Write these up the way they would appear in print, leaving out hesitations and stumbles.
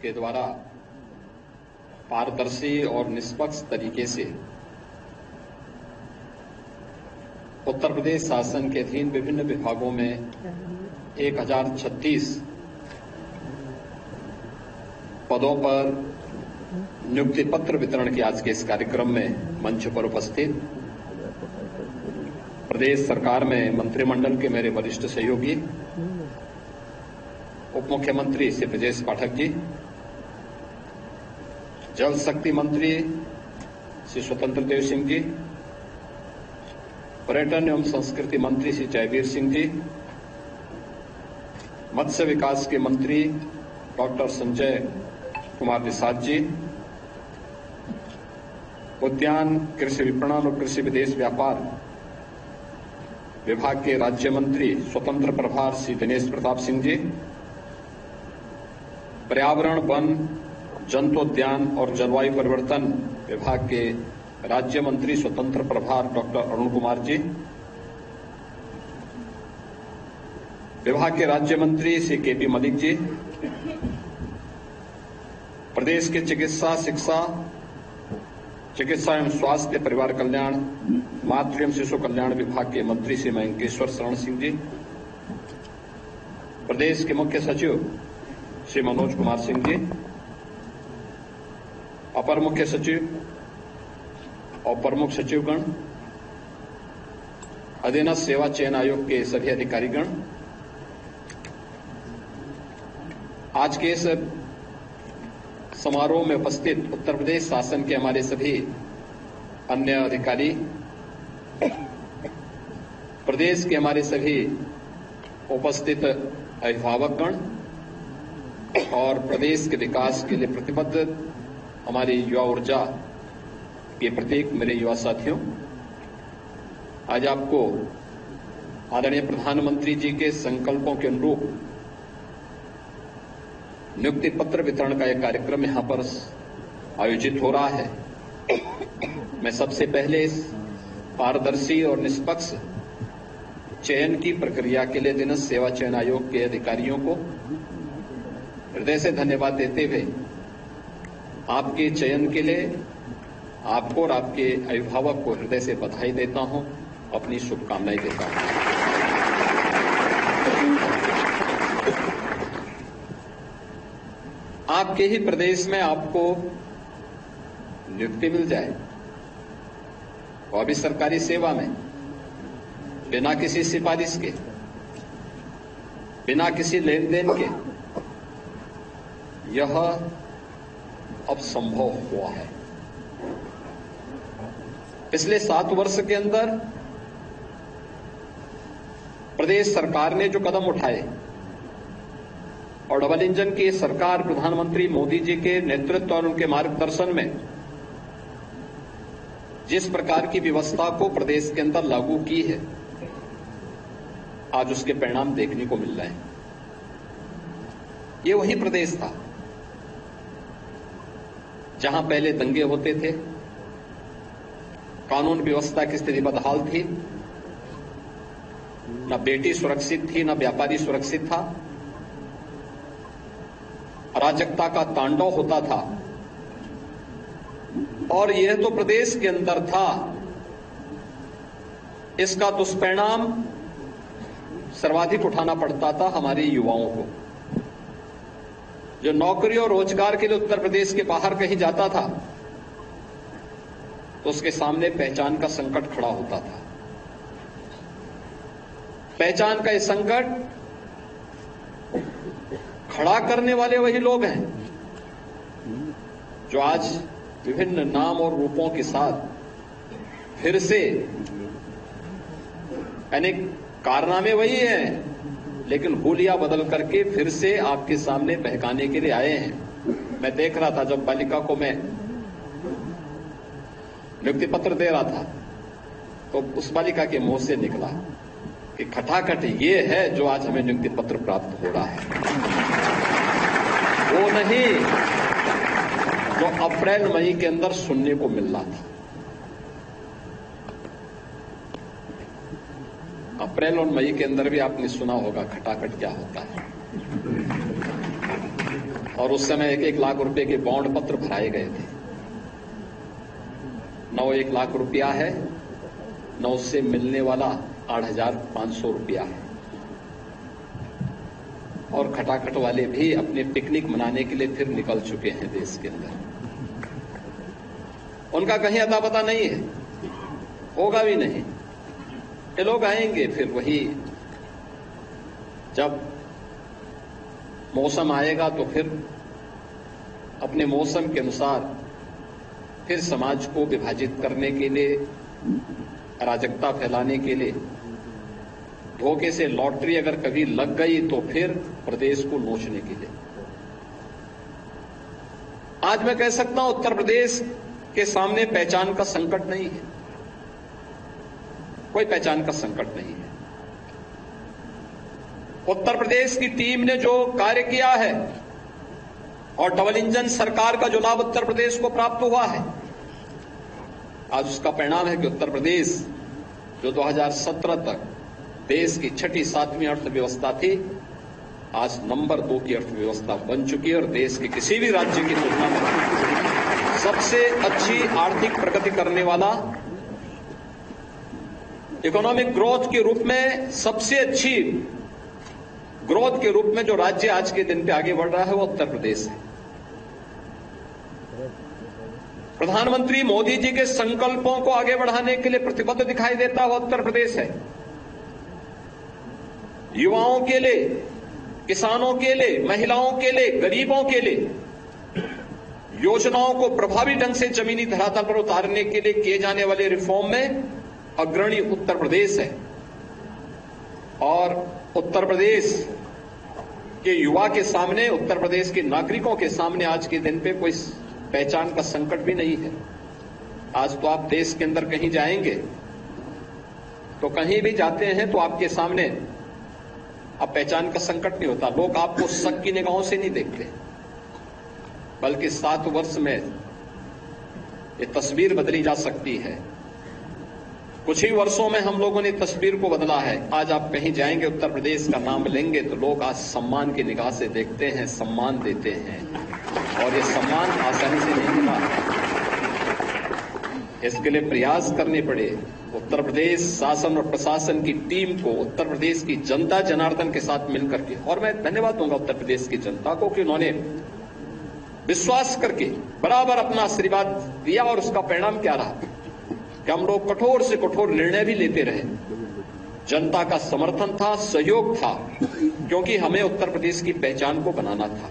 के द्वारा पारदर्शी और निष्पक्ष तरीके से उत्तर प्रदेश शासन के अधीन विभिन्न विभागों में 1036 पदों पर नियुक्ति पत्र वितरण के आज के इस कार्यक्रम में मंच पर उपस्थित प्रदेश सरकार में मंत्रिमंडल के मेरे वरिष्ठ सहयोगी उप मुख्यमंत्री श्री ब्रजेश पाठक जी, जल शक्ति मंत्री श्री स्वतंत्र देव सिंह जी, पर्यटन एवं संस्कृति मंत्री श्री जयवीर सिंह जी, मत्स्य विकास के मंत्री डॉक्टर संजय कुमार निषाद जी, उद्यान कृषि विपणन और कृषि विदेश व्यापार विभाग के राज्य मंत्री स्वतंत्र प्रभार श्री दिनेश प्रताप सिंह जी, पर्यावरण वन जंतुद्यान और जलवायु परिवर्तन विभाग के राज्य मंत्री स्वतंत्र प्रभार डॉक्टर अरुण कुमार जी, विभाग के राज्य मंत्री श्री केपी मलिक जी, प्रदेश के चिकित्सा शिक्षा चिकित्सा एवं स्वास्थ्य परिवार कल्याण मातृ एवं शिशु कल्याण विभाग के मंत्री श्री मयंकेश्वर शरण सिंह जी, प्रदेश के मुख्य सचिव श्री मनोज कुमार सिंह जी, अपर मुख्य सचिव और प्रमुख सचिवगण, अधीनस्थ सेवा चयन आयोग के सभी अधिकारीगण, आज के इस समारोह में उपस्थित उत्तर प्रदेश शासन के हमारे सभी अन्य अधिकारी, प्रदेश के हमारे सभी उपस्थित अभिभावकगण और प्रदेश के विकास के लिए प्रतिबद्ध हमारी युवा ऊर्जा के प्रतीक मेरे युवा साथियों, आज आपको आदरणीय प्रधानमंत्री जी के संकल्पों के अनुरूप नियुक्ति पत्र वितरण का यह कार्यक्रम यहां पर आयोजित हो रहा है। मैं सबसे पहले इस पारदर्शी और निष्पक्ष चयन की प्रक्रिया के लिए अधीनस्थ सेवा चयन आयोग के अधिकारियों को हृदय से धन्यवाद देते हुए आपके चयन के लिए आपको और आपके अभिभावक को हृदय से बधाई देता हूं, अपनी शुभकामनाएं देता हूं। आपके ही प्रदेश में आपको नियुक्ति मिल जाए और भी सरकारी सेवा में बिना किसी सिफारिश के, बिना किसी लेन देन के, यह अब संभव हुआ है। पिछले 7 वर्ष के अंदर प्रदेश सरकार ने जो कदम उठाए और डबल इंजन की सरकार प्रधानमंत्री मोदी जी के नेतृत्व और उनके मार्गदर्शन में जिस प्रकार की व्यवस्था को प्रदेश के अंदर लागू की है, आज उसके परिणाम देखने को मिल रहे हैं। ये वही प्रदेश था जहां पहले दंगे होते थे, कानून व्यवस्था की स्थिति बदहाल थी, न बेटी सुरक्षित थी, न व्यापारी सुरक्षित था, अराजकता का तांडव होता था। और यह तो प्रदेश के अंदर था, इसका दुष्परिणाम सर्वाधिक उठाना पड़ता था हमारे युवाओं को, जो नौकरी और रोजगार के लिए उत्तर प्रदेश के बाहर कहीं जाता था तो उसके सामने पहचान का संकट खड़ा होता था। पहचान का यह संकट खड़ा करने वाले वही लोग हैं जो आज विभिन्न नाम और रूपों के साथ फिर से, यानी कारनामे वही हैं लेकिन हुलिया बदल करके फिर से आपके सामने बहकाने के लिए आए हैं। मैं देख रहा था जब बालिका को मैं नियुक्ति पत्र दे रहा था तो उस बालिका के मुंह से निकला कि खटाखट ये है जो आज हमें नियुक्ति पत्र प्राप्त हो रहा है, वो नहीं जो अप्रैल मई के अंदर सुनने को मिल रहा था। अप्रैल और मई के अंदर भी आपने सुना होगा खटाखट क्या होता है। और उस समय 1-1 लाख रुपए के बॉन्ड पत्र भराए गए थे। न वो 1 लाख रुपया है, न उससे मिलने वाला 8,500 रुपया है। और खटाखट वाले भी अपने पिकनिक मनाने के लिए फिर निकल चुके हैं देश के अंदर। उनका कहीं अता पता नहीं है, होगा भी नहीं। ये लोग आएंगे फिर वही, जब मौसम आएगा तो फिर अपने मौसम के अनुसार फिर समाज को विभाजित करने के लिए, अराजकता फैलाने के लिए, धोखे से लॉटरी अगर कभी लग गई तो फिर प्रदेश को नोचने के लिए। आज मैं कह सकता हूं उत्तर प्रदेश के सामने पहचान का संकट नहीं है, कोई पहचान का संकट नहीं है। उत्तर प्रदेश की टीम ने जो कार्य किया है और डबल इंजन सरकार का जो लाभ उत्तर प्रदेश को प्राप्त हुआ है, आज उसका परिणाम है कि उत्तर प्रदेश जो 2017 तक देश की 6ठी-7वीं अर्थव्यवस्था थी, आज नंबर 2 की अर्थव्यवस्था बन चुकी है और देश के किसी भी राज्य की तुलना में सबसे अच्छी आर्थिक प्रगति करने वाला, इकोनॉमिक ग्रोथ के रूप में सबसे अच्छी ग्रोथ के रूप में जो राज्य आज के दिन पे आगे बढ़ रहा है वो उत्तर प्रदेश है। प्रधानमंत्री मोदी जी के संकल्पों को आगे बढ़ाने के लिए प्रतिबद्ध दिखाई देता हुआ उत्तर प्रदेश है। युवाओं के लिए, किसानों के लिए, महिलाओं के लिए, गरीबों के लिए योजनाओं को प्रभावी ढंग से जमीनी धरातल पर उतारने के लिए किए जाने वाले रिफॉर्म में अग्रणी उत्तर प्रदेश है। और उत्तर प्रदेश के युवा के सामने, उत्तर प्रदेश के नागरिकों के सामने आज के दिन पे कोई पहचान का संकट भी नहीं है। आज तो आप देश के अंदर कहीं जाएंगे तो कहीं भी जाते हैं तो आपके सामने अब पहचान का संकट नहीं होता। लोग आपको शक की निगाहों से नहीं देखते, बल्कि 7 वर्ष में ये तस्वीर बदली जा सकती है। कुछ ही वर्षों में हम लोगों ने तस्वीर को बदला है। आज आप कहीं जाएंगे, उत्तर प्रदेश का नाम लेंगे तो लोग आज सम्मान की निगाह से देखते हैं, सम्मान देते हैं, और ये सम्मान आसानी से नहीं मिला। इसके लिए प्रयास करने पड़े। उत्तर प्रदेश शासन और प्रशासन की टीम को उत्तर प्रदेश की जनता जनार्दन के साथ मिलकर के, और मैं धन्यवाद दूंगा उत्तर प्रदेश की जनता को कि उन्होंने विश्वास करके बराबर अपना आशीर्वाद दिया, और उसका परिणाम क्या रहा कि हम लोग कठोर से कठोर निर्णय भी लेते रहे। जनता का समर्थन था, सहयोग था, क्योंकि हमें उत्तर प्रदेश की पहचान को बनाना था।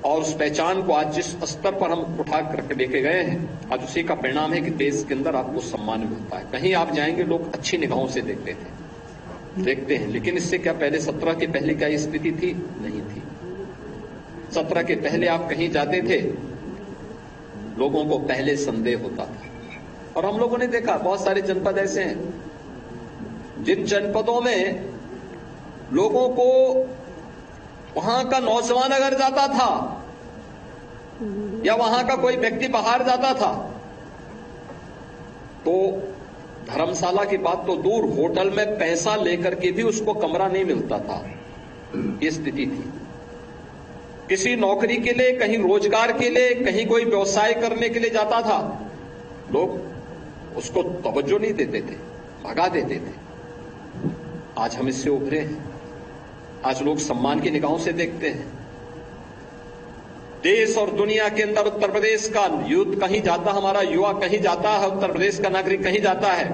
और उस पहचान को आज जिस स्तर पर हम उठा करके लेके गए हैं, आज उसी का परिणाम है कि देश के अंदर आपको सम्मान मिलता है। कहीं आप जाएंगे लोग अच्छी निगाहों से देखते हैं। लेकिन इससे क्या पहले 17 के पहले क्या स्थिति थी? नहीं थी। 17 के पहले आप कहीं जाते थे, लोगों को पहले संदेह होता था। और हम लोगों ने देखा बहुत सारे जनपद ऐसे हैं जिन जनपदों में लोगों को, वहां का नौजवान अगर जाता था या वहां का कोई व्यक्ति बाहर जाता था तो धर्मशाला की बात तो दूर, होटल में पैसा लेकर के भी उसको कमरा नहीं मिलता था। ये स्थिति थी। किसी नौकरी के लिए, कहीं रोजगार के लिए, कहीं कोई व्यवसाय करने के लिए जाता था, लोग उसको तवज्जो नहीं देते थे, भगा देते थे। आज हम इससे उभरे हैं। आज लोग सम्मान की निगाहों से देखते हैं। देश और दुनिया के अंदर उत्तर प्रदेश का यूथ कहीं जाता, हमारा युवा कहीं जाता है, उत्तर प्रदेश का नागरिक कहीं जाता है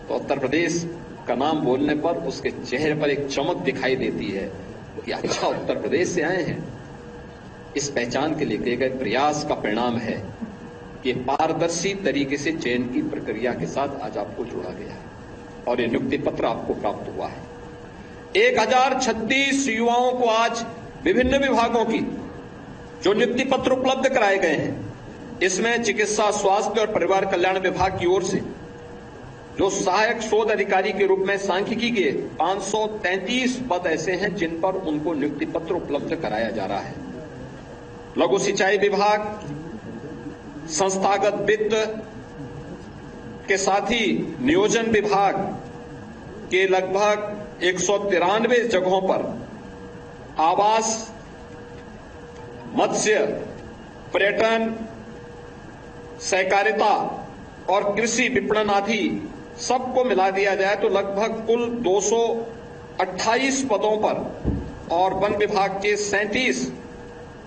तो उत्तर प्रदेश का नाम बोलने पर उसके चेहरे पर एक चमक दिखाई देती है कि अच्छा, उत्तर प्रदेश से आए हैं। इस पहचान के लिए किए गए प्रयास का परिणाम है कि पारदर्शी तरीके से चयन की प्रक्रिया के साथ आज आपको जोड़ा गया है और ये नियुक्ति पत्र आपको प्राप्त हुआ है। 1036 युवाओं को आज विभिन्न विभागों की जो नियुक्ति पत्र उपलब्ध कराए गए हैं, इसमें चिकित्सा, स्वास्थ्य और परिवार कल्याण विभाग की ओर से जो सहायक शोध अधिकारी के रूप में सांख्यिकी के 533 पद ऐसे हैं जिन पर उनको नियुक्ति पत्र उपलब्ध कराया जा रहा है। लघु सिंचाई विभाग, संस्थागत वित्त के साथ ही नियोजन विभाग के लगभग 193 जगहों पर आवास मत्स्य, पर्यटन, सहकारिता और कृषि विपणन आदि सबको मिला दिया जाए तो लगभग कुल 228 पदों पर और वन विभाग के 37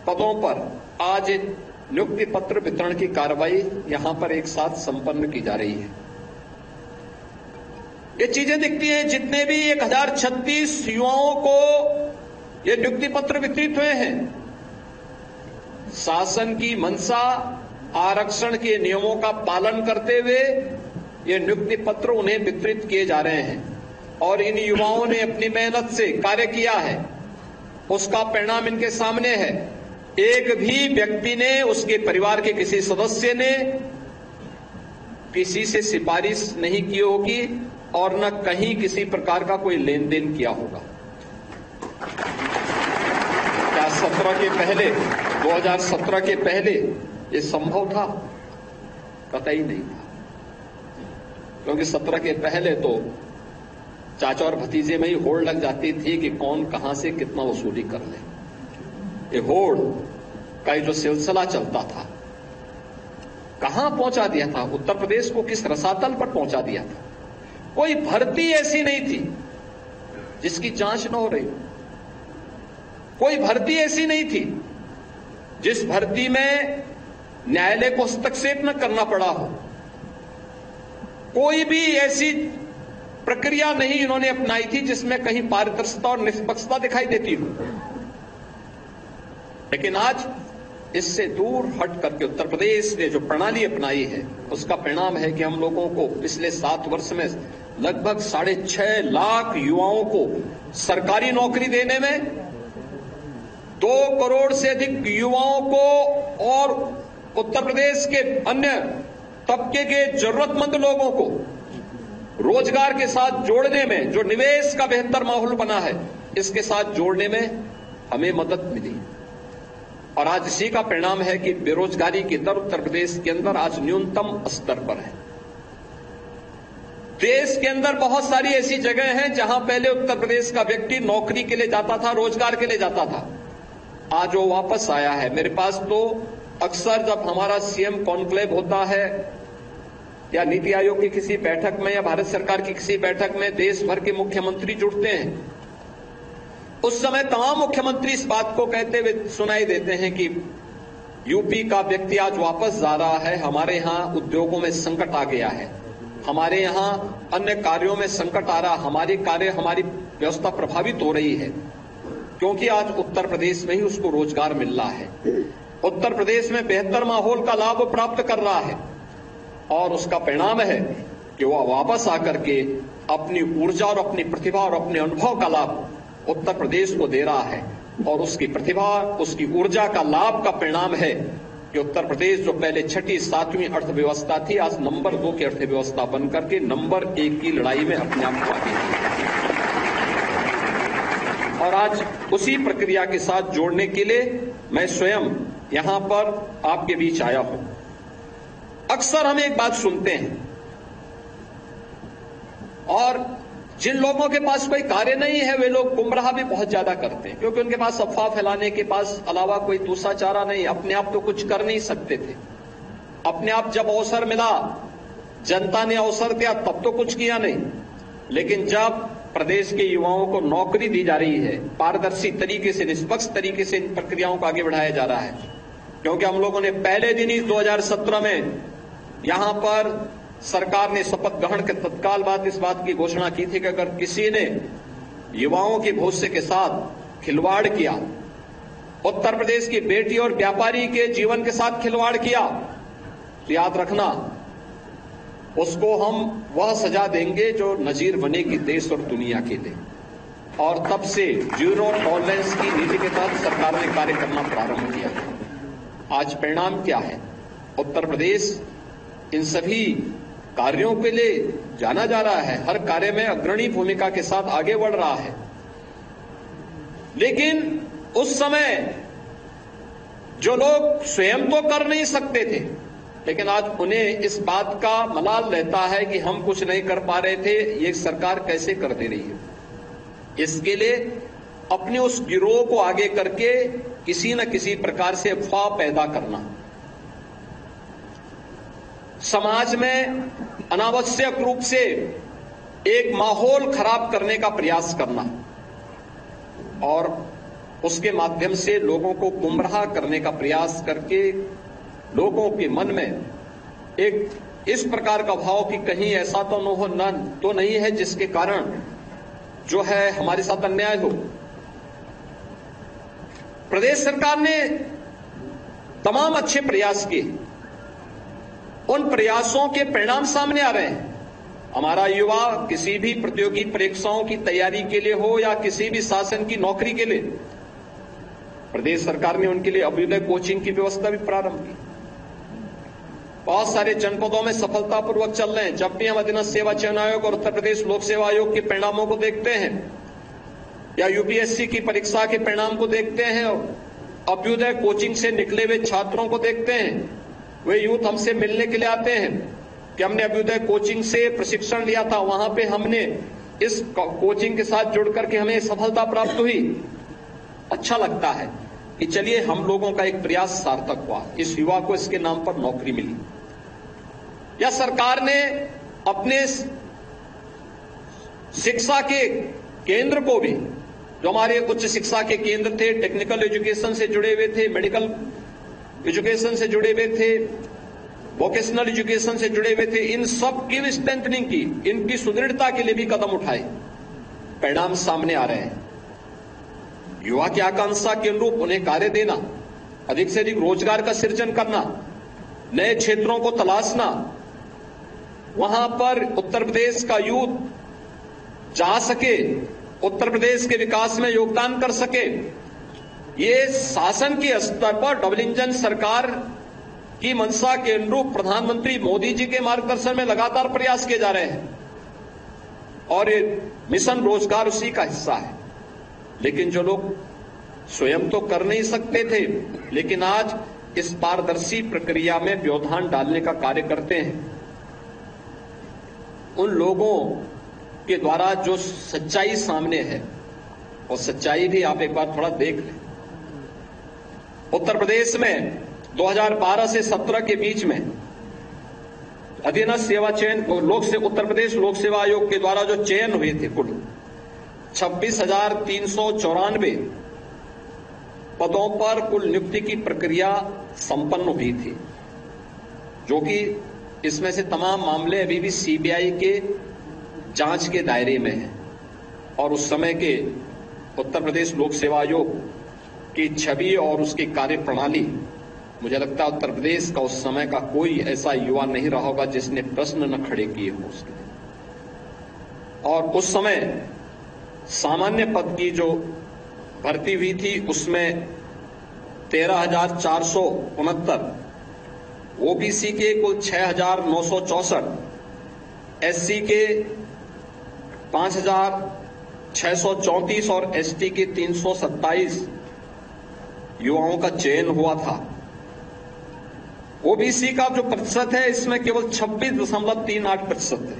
पदों पर आज नियुक्ति पत्र वितरण की कार्रवाई यहां पर एक साथ संपन्न की जा रही है। ये चीजें दिखती हैं, जितने भी 1036 युवाओं को ये नियुक्ति पत्र वितरित हुए हैं, शासन की मंशा, आरक्षण के नियमों का पालन करते हुए ये नियुक्ति पत्र उन्हें वितरित किए जा रहे हैं और इन युवाओं ने अपनी मेहनत से कार्य किया है, उसका परिणाम इनके सामने है। एक भी व्यक्ति ने, उसके परिवार के किसी सदस्य ने किसी से सिफारिश नहीं की होगी और न कहीं किसी प्रकार का कोई लेन देन किया होगा। क्या 2017 के पहले ये संभव था? कतई नहीं था, क्योंकि 17 के पहले तो चाचा और भतीजे में ही होड़ लग जाती थी कि कौन कहां से कितना वसूली कर ले। ये होड़ का जो सिलसिला चलता था, कहां पहुंचा दिया था? उत्तर प्रदेश को किस रसातल पर पहुंचा दिया था? कोई भर्ती ऐसी नहीं थी जिसकी जांच न हो रही, कोई भर्ती ऐसी नहीं थी जिस भर्ती में न्यायालय को हस्तक्षेप न करना पड़ा हो, कोई भी ऐसी प्रक्रिया नहीं इन्होंने अपनाई थी जिसमें कहीं पारदर्शिता और निष्पक्षता दिखाई देती हो। लेकिन आज इससे दूर हट करके उत्तर प्रदेश ने जो प्रणाली अपनाई है, उसका परिणाम है कि हम लोगों को पिछले 7 वर्ष में लगभग 6.5 लाख युवाओं को सरकारी नौकरी देने में, 2 करोड़ से अधिक युवाओं को और उत्तर प्रदेश के अन्य तबके के जरूरतमंद लोगों को रोजगार के साथ जोड़ने में, जो निवेश का बेहतर माहौल बना है, इसके साथ जोड़ने में हमें मदद मिली। और आज इसी का परिणाम है कि बेरोजगारी की दर उत्तर प्रदेश के अंदर आज न्यूनतम स्तर पर है। देश के अंदर बहुत सारी ऐसी जगह हैं जहां पहले उत्तर प्रदेश का व्यक्ति नौकरी के लिए जाता था, रोजगार के लिए जाता था, आज वो वापस आया है। मेरे पास तो अक्सर जब हमारा सीएम कॉन्क्लेव होता है या नीति आयोग की किसी बैठक में या भारत सरकार की किसी बैठक में देश भर के मुख्यमंत्री जुड़ते हैं, उस समय तमाम मुख्यमंत्री इस बात को कहते हुए सुनाई देते हैं कि यूपी का व्यक्ति आज वापस जा रहा है, हमारे यहां उद्योगों में संकट आ गया है, हमारे यहां अन्य कार्यों में संकट आ रहा, हमारी व्यवस्था प्रभावित हो रही है, क्योंकि आज उत्तर प्रदेश में ही उसको रोजगार मिल रहा है, उत्तर प्रदेश में बेहतर माहौल का लाभ प्राप्त कर रहा है और उसका परिणाम है कि वह वापस आकर के अपनी ऊर्जा और अपनी प्रतिभा और अपने अनुभव का लाभ उत्तर प्रदेश को दे रहा है। और उसकी प्रतिभा, उसकी ऊर्जा का लाभ का परिणाम है कि उत्तर प्रदेश जो पहले 6ठी 7वीं अर्थव्यवस्था थी, आज नंबर 2 की अर्थव्यवस्था बनकर के नंबर 1 की लड़ाई में अपने आप को आगे है। और आज उसी प्रक्रिया के साथ जोड़ने के लिए मैं स्वयं यहां पर आपके बीच आया हूं। अक्सर हम एक बात सुनते हैं, और जिन लोगों के पास कोई कार्य नहीं है वे लोग गुमराह भी बहुत ज्यादा करते हैं, क्योंकि उनके पास अफवाह फैलाने के पास अलावा कोई दूसरा चारा नहीं, अपने आप तो कुछ कर नहीं सकते थे। अपने आप जब अवसर मिला, जनता ने अवसर दिया, तब तो कुछ किया नहीं। लेकिन जब प्रदेश के युवाओं को नौकरी दी जा रही है, पारदर्शी तरीके से, निष्पक्ष तरीके से इन प्रक्रियाओं को आगे बढ़ाया जा रहा है, क्योंकि हम लोगों ने पहले दिन ही 2017 में यहां पर सरकार ने शपथ ग्रहण के तत्काल बाद इस बात की घोषणा की थी कि अगर किसी ने युवाओं के भविष्य के साथ खिलवाड़ किया, उत्तर प्रदेश की बेटी और व्यापारी के जीवन के साथ खिलवाड़ किया, तो याद रखना उसको हम वह सजा देंगे जो नजीर बनेगी देश और दुनिया के लिए। और तब से जीरो टॉलरेंस की नीति के तहत सरकार ने कार्य करना प्रारंभ किया। आज परिणाम क्या है? उत्तर प्रदेश इन सभी कार्यों के लिए जाना जा रहा है, हर कार्य में अग्रणी भूमिका के साथ आगे बढ़ रहा है। लेकिन उस समय जो लोग स्वयं तो कर नहीं सकते थे, लेकिन आज उन्हें इस बात का मलाल रहता है कि हम कुछ नहीं कर पा रहे थे, ये सरकार कैसे कर दे रही है। इसके लिए अपने उस गिरोह को आगे करके किसी न किसी प्रकार से अफवाह पैदा करना, समाज में अनावश्यक रूप से एक माहौल खराब करने का प्रयास करना और उसके माध्यम से लोगों को गुमराह करने का प्रयास करके लोगों के मन में एक इस प्रकार का भाव कि कहीं ऐसा तो नहीं है जिसके कारण जो है हमारे साथ अन्याय हो। प्रदेश सरकार ने तमाम अच्छे प्रयास किए, उन प्रयासों के परिणाम सामने आ रहे हैं। हमारा युवा किसी भी प्रतियोगी परीक्षाओं की तैयारी के लिए हो या किसी भी शासन की नौकरी के लिए, प्रदेश सरकार ने उनके लिए अभ्युदय कोचिंग की व्यवस्था भी प्रारंभ की। बहुत सारे जनपदों में सफलतापूर्वक चल रहे हैं। जब भी हम अधीनस्थ सेवा चयन आयोग और उत्तर प्रदेश लोक सेवा आयोग के परिणामों को देखते हैं या यूपीएससी की परीक्षा के परिणाम को देखते हैं और अभ्युदय कोचिंग से निकले हुए छात्रों को देखते हैं, वे यूथ हमसे मिलने के लिए आते हैं कि हमने अभ्युदय कोचिंग से प्रशिक्षण लिया था, वहां पे हमने इस कोचिंग के साथ जुड़ करके हमें सफलता प्राप्त हुई। अच्छा लगता है कि चलिए हम लोगों का एक प्रयास सार्थक हुआ, इस युवा को इसके नाम पर नौकरी मिली। या सरकार ने अपने शिक्षा के केंद्र को भी, जो हमारे उच्च शिक्षा के केंद्र थे, टेक्निकल एजुकेशन से जुड़े हुए थे, मेडिकल एजुकेशन से जुड़े हुए थे, वोकेशनल एजुकेशन से जुड़े हुए थे, इन सब की स्ट्रेंथनिंग की, इनकी सुदृढ़ता के लिए भी कदम उठाए। परिणाम सामने आ रहे हैं। युवा की आकांक्षा के अनुरूप उन्हें कार्य देना, अधिक से अधिक रोजगार का सृजन करना, नए क्षेत्रों को तलाशना, वहां पर उत्तर प्रदेश का यूथ जा सके, उत्तर प्रदेश के विकास में योगदान कर सके, ये शासन के स्तर पर डबल इंजन सरकार की मंशा के अनुरूप प्रधानमंत्री मोदी जी के मार्गदर्शन में लगातार प्रयास किए जा रहे हैं और ये मिशन रोजगार उसी का हिस्सा है। लेकिन जो लोग स्वयं तो कर नहीं सकते थे, लेकिन आज इस पारदर्शी प्रक्रिया में व्यवधान डालने का कार्य करते हैं, उन लोगों के द्वारा जो सच्चाई सामने है, और सच्चाई भी आप एक बार थोड़ा देख लें। उत्तर प्रदेश में 2012 से 17 के बीच में अधीनस्थ सेवा चयन उत्तर प्रदेश लोक सेवा आयोग के द्वारा जो चयन हुए थे, कुल 26,394 पदों पर कुल नियुक्ति की प्रक्रिया संपन्न हुई थी, जो कि इसमें से तमाम मामले अभी भी सीबीआई के जांच के दायरे में हैं और उस समय के उत्तर प्रदेश लोक सेवा आयोग की छवि और उसकी कार्यप्रणाली, मुझे लगता है उत्तर प्रदेश का उस समय का कोई ऐसा युवा नहीं रहा होगा जिसने प्रश्न न खड़े किए हो उसके। और उस समय सामान्य पद की जो भर्ती हुई थी उसमें 13,469, ओबीसी के कुल 6,964, एससी के 5,634 और एसटी के 327 युवाओं का चयन हुआ था। ओबीसी का जो प्रतिशत है इसमें केवल 26.38% है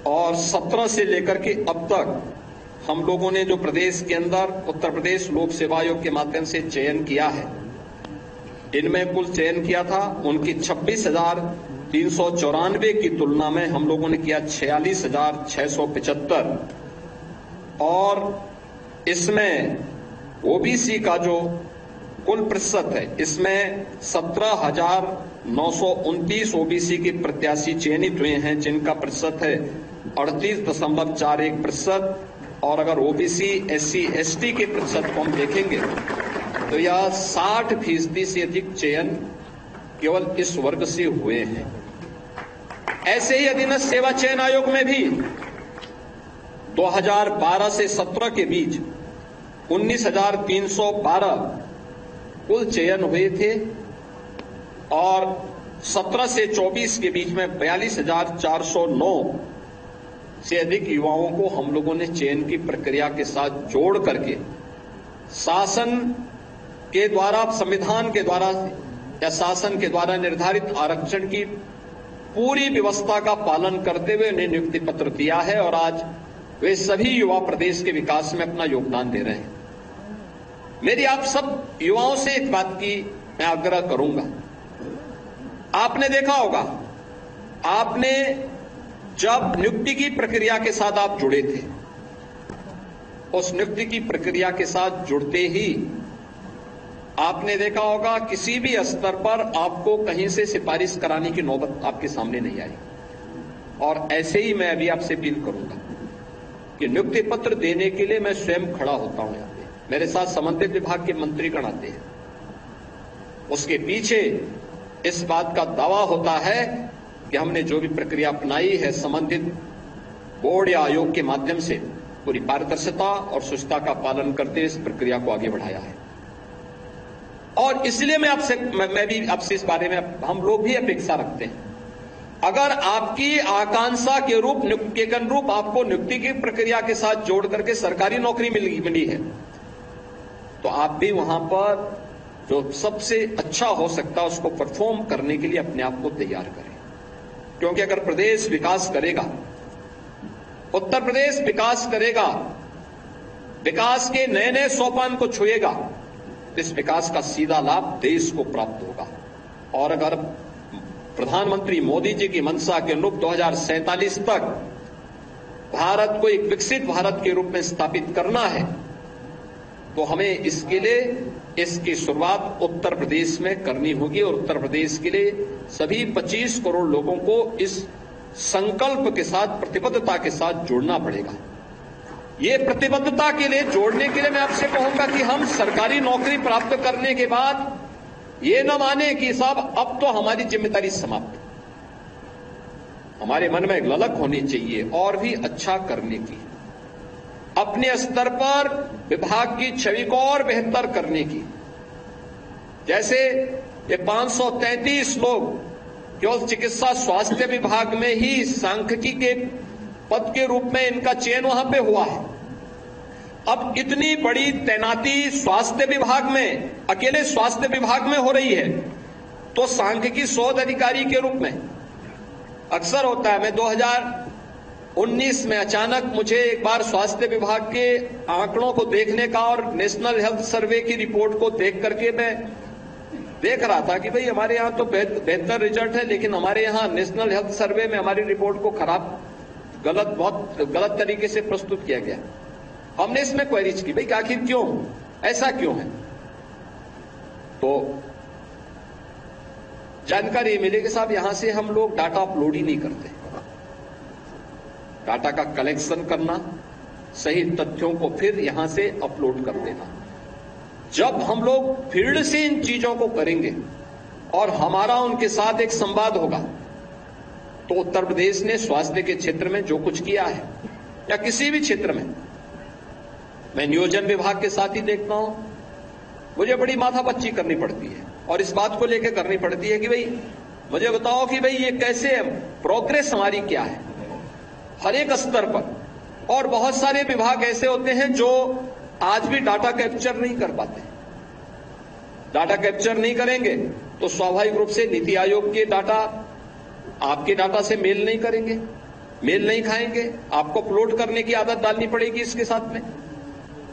और 17 से लेकर के अब तक हम लोगों ने जो प्रदेश के अंदर उत्तर प्रदेश लोक सेवा आयोग के माध्यम से चयन किया है, इनमें कुल चयन किया था उनकी 26,394 की तुलना में हम लोगों ने किया 46,675 और इसमें ओबीसी का जो कुल प्रतिशत है इसमें 17,929 ओबीसी के प्रत्याशी चयनित हुए हैं, जिनका प्रतिशत है 38.41% और अगर ओबीसी एससी एसटी के प्रतिशत को हम देखेंगे तो यह 60% से अधिक चयन केवल इस वर्ग से हुए हैं। ऐसे ही अधीनस्थ सेवा चयन आयोग में भी 2012 से 17 के बीच 19,312 कुल चयन हुए थे और 17 से 24 के बीच में 42,409 से अधिक युवाओं को हम लोगों ने चयन की प्रक्रिया के साथ जोड़ करके शासन के द्वारा, संविधान के द्वारा या शासन के द्वारा निर्धारित आरक्षण की पूरी व्यवस्था का पालन करते हुए उन्हें नियुक्ति पत्र दिया है और आज वे सभी युवा प्रदेश के विकास में अपना योगदान दे रहे हैं। मेरी आप सब युवाओं से एक बात की मैं आग्रह करूंगा। आपने देखा होगा, आपने जब नियुक्ति की प्रक्रिया के साथ आप जुड़े थे, उस नियुक्ति की प्रक्रिया के साथ जुड़ते ही आपने देखा होगा किसी भी स्तर पर आपको कहीं से सिफारिश कराने की नौबत आपके सामने नहीं आई। और ऐसे ही मैं अभी आपसे अपील करूंगा कि नियुक्ति पत्र देने के लिए मैं स्वयं खड़ा होता हूं। यहां पे मेरे साथ संबंधित विभाग के मंत्रीगण आते हैं, उसके पीछे इस बात का दावा होता है कि हमने जो भी प्रक्रिया अपनाई है संबंधित बोर्ड या आयोग के माध्यम से पूरी पारदर्शिता और शुचिता का पालन करते हुए इस प्रक्रिया को आगे बढ़ाया है। और इसलिए मैं भी आपसे इस बारे में हम लोग भी अपेक्षा रखते हैं, अगर आपकी आकांक्षा के अनुरूप आपको नियुक्ति की प्रक्रिया के साथ जोड़ करके सरकारी नौकरी मिली है, तो आप भी वहां पर जो सबसे अच्छा हो सकता है उसको परफॉर्म करने के लिए अपने आप को तैयार करें। क्योंकि अगर प्रदेश विकास करेगा, उत्तर प्रदेश विकास करेगा, विकास के नए नए सोपान को छुएगा, तो इस विकास का सीधा लाभ देश को प्राप्त होगा। और अगर प्रधानमंत्री मोदी जी की मंशा के अनुरूप 2047 तक भारत को एक विकसित भारत के रूप में स्थापित करना है, तो हमें इसके लिए इसकी शुरुआत उत्तर प्रदेश में करनी होगी। और उत्तर प्रदेश के लिए सभी 25 करोड़ लोगों को इस संकल्प के साथ, प्रतिबद्धता के साथ जोड़ना पड़ेगा। ये प्रतिबद्धता के लिए जोड़ने के लिए मैं आपसे कहूंगा कि हम सरकारी नौकरी प्राप्त करने के बाद ये न माने कि साहब अब तो हमारी जिम्मेदारी समाप्त। हमारे मन में एक ललक होनी चाहिए और भी अच्छा करने की, अपने स्तर पर विभाग की छवि को और बेहतर करने की। जैसे ये 533 लोग केवल चिकित्सा स्वास्थ्य विभाग में ही सांख्यिकी के पद के रूप में इनका चयन वहां पे हुआ है। अब इतनी बड़ी तैनाती स्वास्थ्य विभाग में, अकेले स्वास्थ्य विभाग में हो रही है, तो सांख्यिकी शोध अधिकारी के रूप में अक्सर होता है। मैं 2019 में अचानक मुझे एक बार स्वास्थ्य विभाग के आंकड़ों को देखने का और नेशनल हेल्थ सर्वे की रिपोर्ट को देख करके मैं देख रहा था कि भाई हमारे यहां तो बेहतर रिजल्ट है, लेकिन हमारे यहां नेशनल हेल्थ सर्वे में हमारी रिपोर्ट को बहुत गलत तरीके से प्रस्तुत किया गया। हमने इसमें क्वेरीज की, भाई आखिर क्यों, ऐसा क्यों है? तो जानकारी मिली कि साहब यहां से हम लोग डाटा अपलोड ही नहीं करते। डाटा का कलेक्शन करना, सही तथ्यों को फिर यहां से अपलोड कर देना। जब हम लोग फील्ड से इन चीजों को करेंगे और हमारा उनके साथ एक संवाद होगा, तो उत्तर प्रदेश ने स्वास्थ्य के क्षेत्र में जो कुछ किया है या किसी भी क्षेत्र में, मैं नियोजन विभाग के साथ ही देखता हूं, मुझे बड़ी माथापच्ची करनी पड़ती है और इस बात को लेकर करनी पड़ती है कि भाई मुझे बताओ कि भाई ये कैसे प्रोग्रेस हमारी क्या है हर एक स्तर पर। और बहुत सारे विभाग ऐसे होते हैं जो आज भी डाटा कैप्चर नहीं कर पाते। डाटा कैप्चर नहीं करेंगे तो स्वाभाविक रूप से नीति आयोग के डाटा आपके डाटा से मेल नहीं करेंगे, मेल नहीं खाएंगे। आपको अपलोड करने की आदत डालनी पड़ेगी इसके साथ में।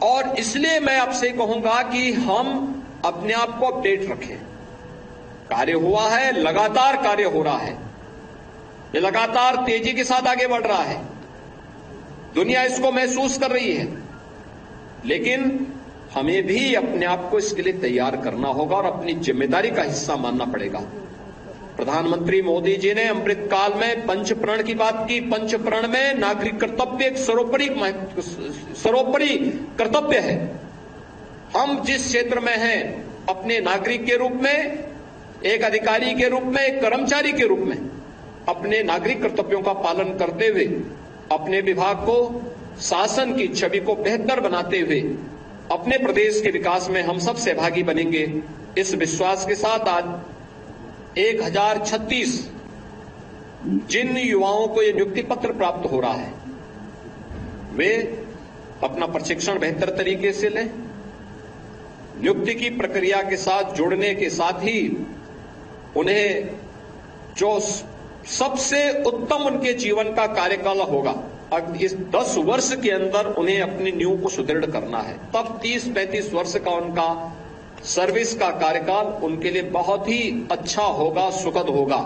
और इसलिए मैं आपसे कहूंगा कि हम अपने आप को अपडेट रखें। कार्य हुआ है, लगातार कार्य हो रहा है, ये लगातार तेजी के साथ आगे बढ़ रहा है, दुनिया इसको महसूस कर रही है, लेकिन हमें भी अपने आप को इसके लिए तैयार करना होगा और अपनी जिम्मेदारी का हिस्सा मानना पड़ेगा। प्रधानमंत्री मोदी जी ने अमृत काल में पंचप्रण की बात की। पंचप्रण में नागरिक कर्तव्य एक सर्वोपरि कर्तव्य है। हम जिस क्षेत्र में हैं, अपने नागरिक के रूप में, एक अधिकारी के रूप में, एक कर्मचारी के रूप में अपने नागरिक कर्तव्यों का पालन करते हुए अपने विभाग को, शासन की छवि को बेहतर बनाते हुए अपने प्रदेश के विकास में हम सब सहभागी बनेंगे। इस विश्वास के साथ आज 1036 जिन युवाओं को ये नियुक्ति पत्र प्राप्त हो रहा है, वे अपना प्रशिक्षण बेहतर तरीके से लें। नियुक्ति की प्रक्रिया के साथ जुड़ने के साथ ही उन्हें जो सबसे उत्तम उनके जीवन का कार्यकाल होगा इस 10 वर्ष के अंदर उन्हें अपनी नींव को सुदृढ़ करना है। तब 30-35 वर्ष का उनका सर्विस का कार्यकाल उनके लिए बहुत ही अच्छा होगा, सुखद होगा।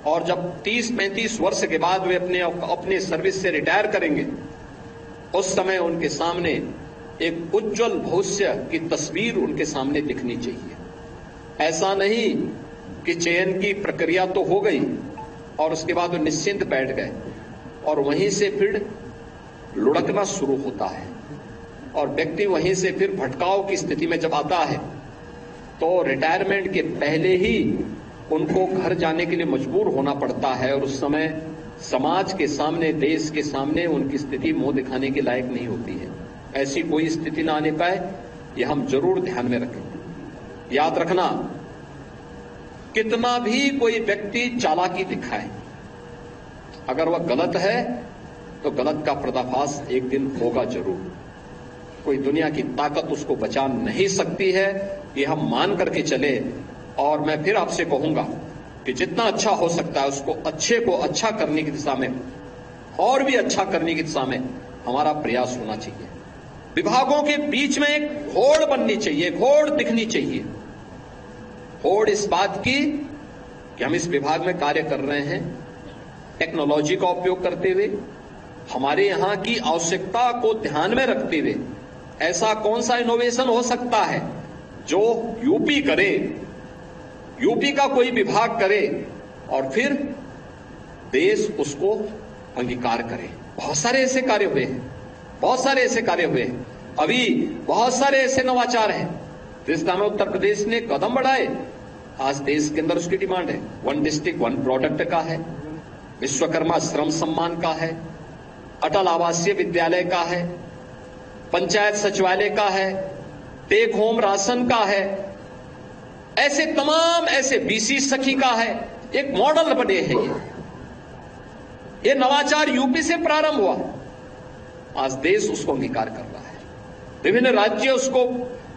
और जब 30-35 वर्ष के बाद वे अपने सर्विस से रिटायर करेंगे, उस समय उनके सामने एक उज्जवल भविष्य की तस्वीर उनके सामने दिखनी चाहिए। ऐसा नहीं कि चयन की प्रक्रिया तो हो गई और उसके बाद वो निश्चिंत बैठ गए और वहीं से फिर लुढ़कना शुरू होता है और व्यक्ति वहीं से फिर भटकाव की स्थिति में जब आता है तो रिटायरमेंट के पहले ही उनको घर जाने के लिए मजबूर होना पड़ता है और उस समय समाज के सामने, देश के सामने उनकी स्थिति मुंह दिखाने के लायक नहीं होती है। ऐसी कोई स्थिति ना आने पाए, यह हम जरूर ध्यान में रखें। याद रखना, कितना भी कोई व्यक्ति चालाकी दिखाए, अगर वह गलत है तो गलत का पर्दाफाश एक दिन होगा जरूर। कोई दुनिया की ताकत उसको बचा नहीं सकती है, ये हम मान करके चले। और मैं फिर आपसे कहूंगा कि जितना अच्छा हो सकता है उसको अच्छे को अच्छा करने की दिशा में और भी अच्छा करने की दिशा में हमारा प्रयास होना चाहिए। विभागों के बीच में एक होड़ बननी चाहिए, होड़ दिखनी चाहिए। होड़ इस बात की कि हम इस विभाग में कार्य कर रहे हैं, टेक्नोलॉजी का उपयोग करते हुए, हमारे यहां की आवश्यकता को ध्यान में रखते हुए ऐसा कौन सा इनोवेशन हो सकता है जो यूपी करे, यूपी का कोई विभाग करे और फिर देश उसको अंगीकार करे। बहुत सारे ऐसे कार्य हुए हैं, बहुत सारे ऐसे कार्य हुए हैं। अभी बहुत सारे ऐसे नवाचार हैं जिस दिशा में उत्तर प्रदेश ने कदम बढ़ाए। आज देश के अंदर उसकी डिमांड है। 1 डिस्ट्रिक्ट 1 प्रोडक्ट का है, विश्वकर्मा श्रम सम्मान का है, अटल आवासीय विद्यालय का है, पंचायत सचिवालय का है, टेक होम राशन का है, ऐसे तमाम ऐसे बीसी सखी का है। एक मॉडल बने हैं ये नवाचार यूपी से प्रारंभ हुआ, आज देश उसको अंगीकार कर रहा है। विभिन्न राज्य उसको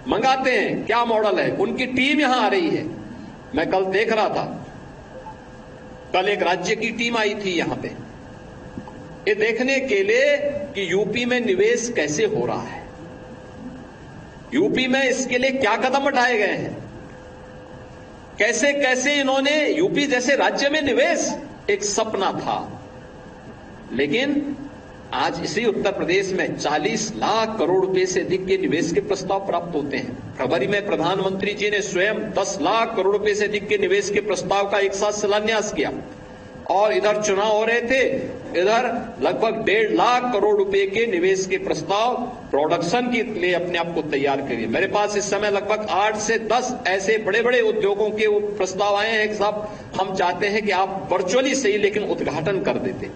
मंगाते हैं। क्या मॉडल है, उनकी टीम यहां आ रही है। मैं कल देख रहा था, कल एक राज्य की टीम आई थी यहां पे, ये देखने के लिए कि यूपी में निवेश कैसे हो रहा है, यूपी में इसके लिए क्या कदम उठाए गए हैं, कैसे कैसे इन्होंने यूपी जैसे राज्य में निवेश एक सपना था। लेकिन आज इसी उत्तर प्रदेश में 40 लाख करोड़ रुपए से अधिक के निवेश के प्रस्ताव प्राप्त होते हैं। फरवरी में प्रधानमंत्री जी ने स्वयं 10 लाख करोड़ रुपए से अधिक के निवेश के प्रस्ताव का एक साथ शिलान्यास किया और इधर चुनाव हो रहे थे, इधर लगभग 1.5 लाख करोड़ रुपए के निवेश के प्रस्ताव प्रोडक्शन के लिए अपने आप को तैयार करिए। मेरे पास इस समय लगभग 8 से 10 ऐसे बड़े बड़े उद्योगों के प्रस्ताव आए हैं कि साहब हम चाहते हैं कि आप वर्चुअली सही लेकिन उद्घाटन कर देते,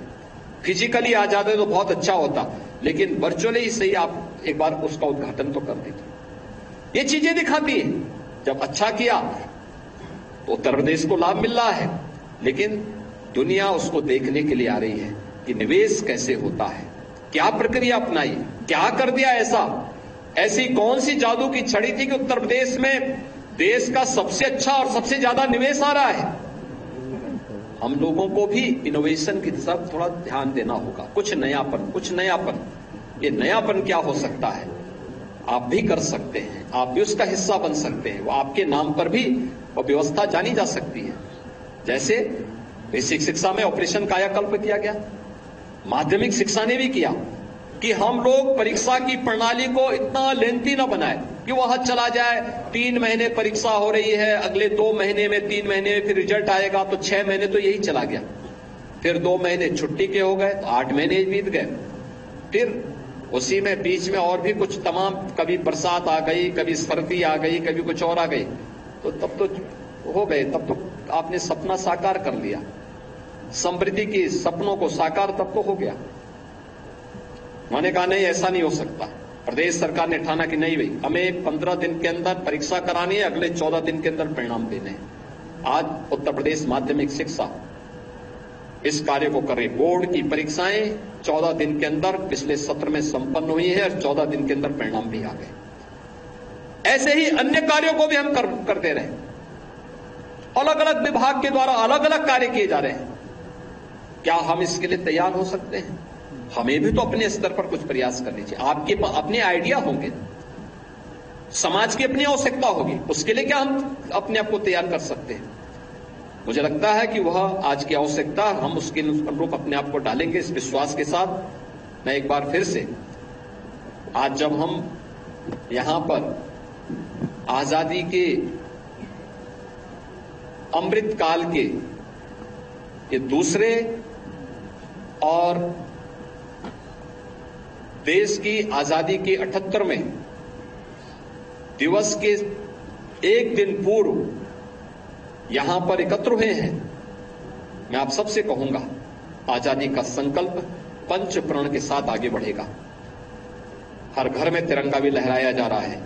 फिजिकली आ जाते तो बहुत अच्छा होता, लेकिन वर्चुअली ही सही आप एक बार उसका उद्घाटन तो कर देते। ये चीजें दिखाती है। जब अच्छा किया तो उत्तर प्रदेश को लाभ मिल रहा है, लेकिन दुनिया उसको देखने के लिए आ रही है कि निवेश कैसे होता है, क्या प्रक्रिया अपनाई, क्या कर दिया ऐसी कौन सी जादू की छड़ी थी कि उत्तर प्रदेश में देश का सबसे अच्छा और सबसे ज्यादा निवेश आ रहा है। हम लोगों को भी इनोवेशन की तरफ थोड़ा ध्यान देना होगा। कुछ नयापन। ये नयापन क्या हो सकता है, आप भी कर सकते हैं, आप भी उसका हिस्सा बन सकते हैं। वो आपके नाम पर भी वो व्यवस्था जानी जा सकती है। जैसे बेसिक शिक्षा में ऑपरेशन कायाकल्प किया गया, माध्यमिक शिक्षा ने भी किया कि हम लोग परीक्षा की प्रणाली को इतना लेंथी न बनाए कि वहां चला जाए, 3 महीने परीक्षा हो रही है, अगले 2 महीने में 3 महीने में फिर रिजल्ट आएगा, तो 6 महीने तो यही चला गया, फिर 2 महीने छुट्टी के हो गए तो 8 महीने बीत गए, फिर उसी में बीच में और भी कुछ तमाम, कभी बरसात आ गई, कभी सर्दी आ गई, कभी कुछ और आ गई, तो तब तो हो गए, तब तो आपने सपना साकार कर लिया, समृद्धि की सपनों को साकार तब तो हो गया। मैंने कहा नहीं, ऐसा नहीं हो सकता। प्रदेश सरकार ने ठाना कि नहीं भाई, हमें 15 दिन के अंदर परीक्षा करानी है, अगले 14 दिन के अंदर परिणाम देने हैं। आज उत्तर प्रदेश माध्यमिक शिक्षा इस कार्य को कर रही। बोर्ड की परीक्षाएं 14 दिन के अंदर पिछले सत्र में संपन्न हुई है और 14 दिन के अंदर परिणाम भी आ गए। ऐसे ही अन्य कार्यों को भी हम कर दे रहे हैं। अलग अलग विभाग के द्वारा अलग अलग कार्य किए जा रहे हैं। क्या हम इसके लिए तैयार हो सकते हैं? हमें भी तो अपने स्तर पर कुछ प्रयास करने चाहिए। आपके अपने आइडिया होंगे, समाज की अपनी आवश्यकता होगी, उसके लिए क्या हम अपने आप को तैयार कर सकते हैं? मुझे लगता है कि वह आज की आवश्यकता, हम उसके अनुरूप अपने आप को डालेंगे। इस विश्वास के साथ मैं एक बार फिर से, आज जब हम यहां पर आजादी के अमृत काल के ये दूसरे और देश की आजादी के 78वें दिवस के एक दिन पूर्व यहां पर एकत्र हुए हैं, मैं आप सबसे कहूंगा, आजादी का संकल्प पंच प्रण के साथ आगे बढ़ेगा। हर घर में तिरंगा भी लहराया जा रहा है।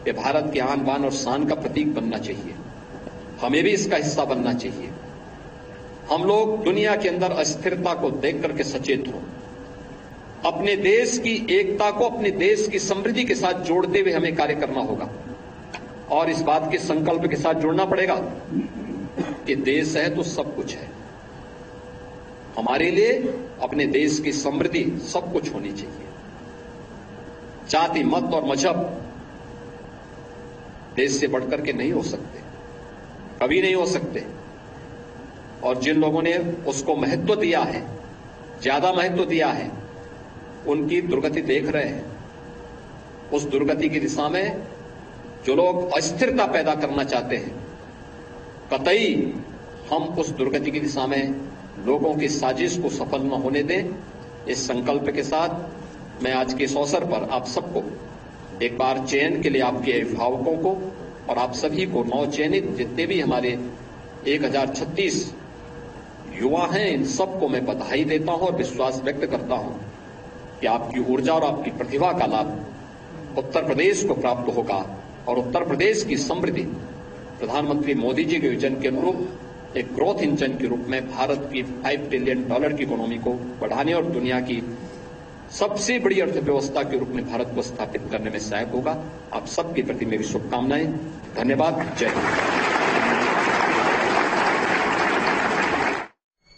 ये भारत के आन बान और शान का प्रतीक बनना चाहिए। हमें भी इसका हिस्सा बनना चाहिए। हम लोग दुनिया के अंदर अस्थिरता को देख करके सचेत हों। अपने देश की एकता को अपने देश की समृद्धि के साथ जोड़ते हुए हमें कार्य करना होगा और इस बात के संकल्प के साथ जुड़ना पड़ेगा कि देश है तो सब कुछ है। हमारे लिए अपने देश की समृद्धि सब कुछ होनी चाहिए। जाति, मत और मजहब देश से बढ़कर के नहीं हो सकते, कभी नहीं हो सकते। और जिन लोगों ने उसको महत्व दिया है, ज्यादा महत्व दिया है, उनकी दुर्गति देख रहे हैं। उस दुर्गति की दिशा में जो लोग अस्थिरता पैदा करना चाहते हैं, कतई हम उस दुर्गति की दिशा में लोगों की साजिश को सफल न होने दें। इस संकल्प के साथ मैं आज के इस अवसर पर आप सबको एक बार चयन के लिए आपके अभिभावकों को और आप सभी को, नवचयनित जितने भी हमारे 1036 युवा हैं, इन सबको मैं बधाई देता हूं और विश्वास व्यक्त करता हूं कि आपकी ऊर्जा और आपकी प्रतिभा का लाभ उत्तर प्रदेश को प्राप्त होगा और उत्तर प्रदेश की समृद्धि प्रधानमंत्री मोदी जी के विजन के अनुरूप एक ग्रोथ इंजन के रूप में भारत की $5 ट्रिलियन की इकोनॉमी को बढ़ाने और दुनिया की सबसे बड़ी अर्थव्यवस्था के रूप में भारत को स्थापित करने में सहायक होगा। आप सबके प्रति मेरी शुभकामनाएं। धन्यवाद। जय हिंद।